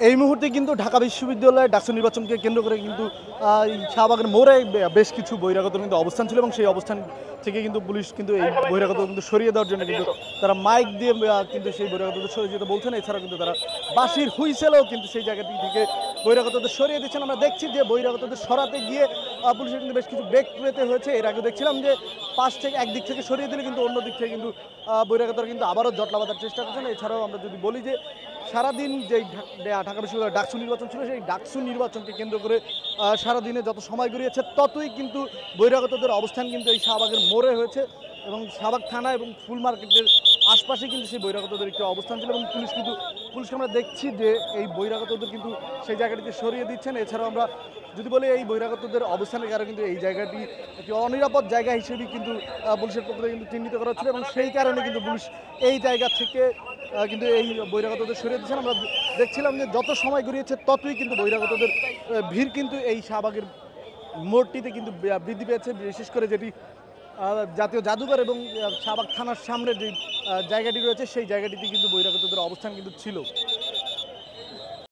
এই মুহূর্তে কিন্তু ঢাকা বিশ্ববিদ্যালয়ের ডাকসু নির্বাচনকে কেন্দ্র করে কিন্তু শাহবাগের মোড়ে বেশ কিছু বহিরাগত কিন্তু অবস্থান ছিল এবং সেই অবস্থান থেকে কিন্তু পুলিশ কিন্তু এই বহিরাগত কিন্তু সরিয়ে দেওয়ার জন্য কিন্তু তারা মাইক দিয়ে কিন্তু সেই বহিরাগতদের সরিয়ে যেতে বলছেন। এছাড়াও কিন্তু তারা বাঁশির হুইসেলও কিন্তু সেই জায়গাটি থেকে বহিরাগতদের সরিয়ে দিচ্ছেন। আমরা দেখছি যে বহিরাগতদের সরাতে গিয়ে পুলিশের কিন্তু বেশ কিছু বেগ পেতে হয়েছে। এর আগে দেখছিলাম যে পাশ থেকে একদিক থেকে সরিয়ে দিলে কিন্তু অন্য দিক থেকে কিন্তু বহিরাগতরা কিন্তু আবারও জটলা বাঁধার চেষ্টা করছেন। এছাড়াও আমরা যদি বলি যে সারাদিন যেই ঢাকা বিশ্ববিদ্যালয়ের ডাকসু নির্বাচন ছিল সেই ডাকসু নির্বাচনকে কেন্দ্র করে সারাদিনে যত সময় গড়িয়েছে ততই কিন্তু বহিরাগতদের অবস্থান কিন্তু এই শাহবাগের মোড়ে হয়েছে এবং শাহবাগ থানা এবং ফুল মার্কেটের আশপাশে কিন্তু সেই বহিরাগতদের একটি অবস্থান ছিল এবং পুলিশকে আমরা দেখছি যে এই বহিরাগতদের কিন্তু সেই জায়গাটিতে সরিয়ে দিচ্ছেন। এছাড়াও আমরা যদি বলি এই বহিরাগতদের অবস্থানের কারণে কিন্তু এই জায়গাটি একটি অনিরাপদ জায়গা হিসেবে কিন্তু পুলিশের পক্ষ থেকে কিন্তু চিহ্নিত করা হচ্ছিল এবং সেই কারণে কিন্তু পুলিশ এই জায়গা থেকে কিন্তু এই বহিরাগতদের সরিয়ে দিচ্ছেন। আমরা দেখছিলাম যে যত সময় গড়িয়েছে ততই কিন্তু বহিরাগতদের ভিড় কিন্তু এই শাহবাগের মোড়টিতে কিন্তু বৃদ্ধি পেয়েছে, বিশেষ করে যেটি জাতীয় জাদুঘর এবং শাহবাগ থানার সামনে যে জায়গাটি রয়েছে সেই জায়গাটিতে কিন্তু বহিরাগতদের অবস্থান কিন্তু ছিল।